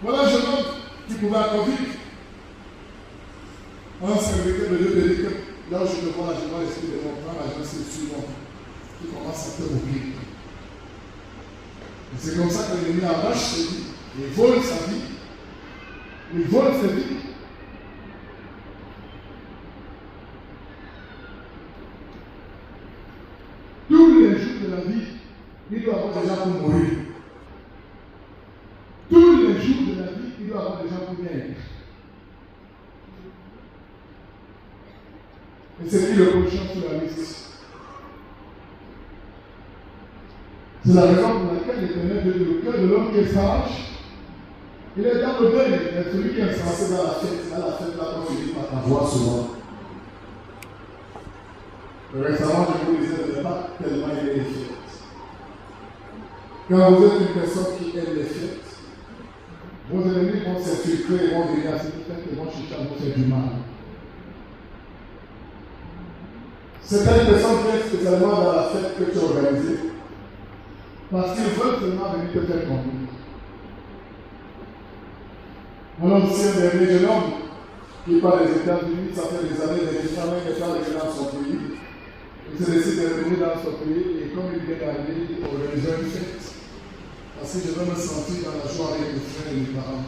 Voilà un jeune homme qui pouvait encore vivre. Un serviteur de Dieu te dit que là où je te vois, je vois l'esprit de mon frère, la jeunesse est suivante, qui commence à te roupir. C'est comme ça que l'ennemi arrache sa vie, il vole sa vie, il vole sa vie. Tous les jours de la vie, il doit avoir des gens pour mourir. Tous les jours de la vie, il doit avoir des gens pour bien être. Et c'est lui le prochain sur la liste. C'est la raison pour laquelle l'Éternel dit le cœur de l'homme qui est sage, il est dans le deuil, mais celui qui est insensé dans la fête, là, quand tu dis par ta voix souvent. Récemment, je vous disais, je ne sais pas tellement aimer les fêtes. Quand vous êtes une personne qui aime les fêtes, vos ennemis vont s'infiltrer et vont venir à cette fête et vont chercher à vous faire du mal. Certaines personnes viennent spécialement dans la fête que tu as organisée parce qu'ils veulent seulement venir te faire comprendre. On a aussi un dernier jeune homme qui parle des États-Unis, ça fait des années, des années qu'il est arrivé dans son pays. Il se décide de revenir dans son pays et comme il vient d'arriver, il organise une fête. Parce que je veux me sentir dans la joie avec mes frères et mes parents.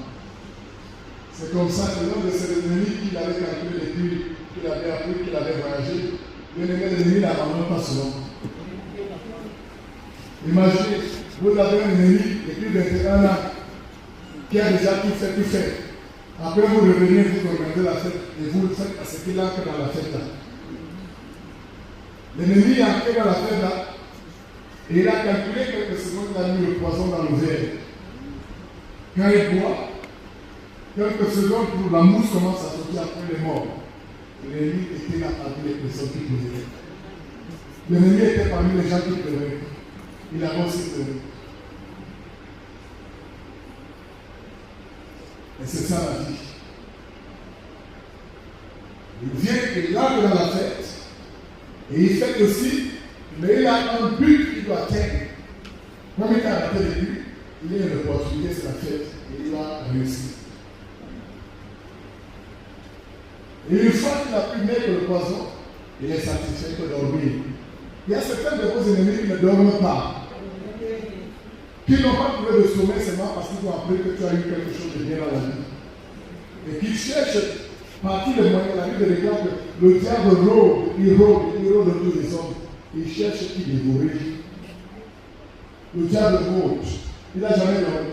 C'est comme ça que l'un de ses ennemis qu'il avait calculé depuis qu'il avait appris, qu'il avait voyagé, l'ennemi n'abandonne pas souvent. Imaginez, vous avez un ennemi depuis 21 ans qui a déjà tout fait. Après vous revenez, vous organisez la fête et vous le faites à ce qu'il a fait dans la fête là. L'ennemi est entré dans la fête là et il a calculé quelques secondes, il a mis le poison dans le verre. Quand il boit, quelques secondes pour la mousse commence à sortir après les morts. L'ennemi était là parmi les personnes qui pleuraient. L'ennemi était parmi les gens qui pleuraient. Il a aussi pleuré. Et c'est ça la vie. Il vient, il entre dans la fête. Et il fait aussi, mais il a un but qu'il doit atteindre. Comme il a raté le but, il est une opportunité, c'est la fête. Et il va réussir. Et une fois qu'il a pu mettre le poison, il est satisfait de dormir. Il y a certains de vos ennemis qui ne dorment pas. Qui n'ont pas trouvé le sommeil seulement parce qu'ils ont appris que tu as eu quelque chose de bien dans la vie. Et qui cherchent par tous les moyens. La Bible déclare que le diable rôde, il rôde de tous les hommes. Il cherche qui dévorer. Le diable rôde. Il n'a jamais dormi.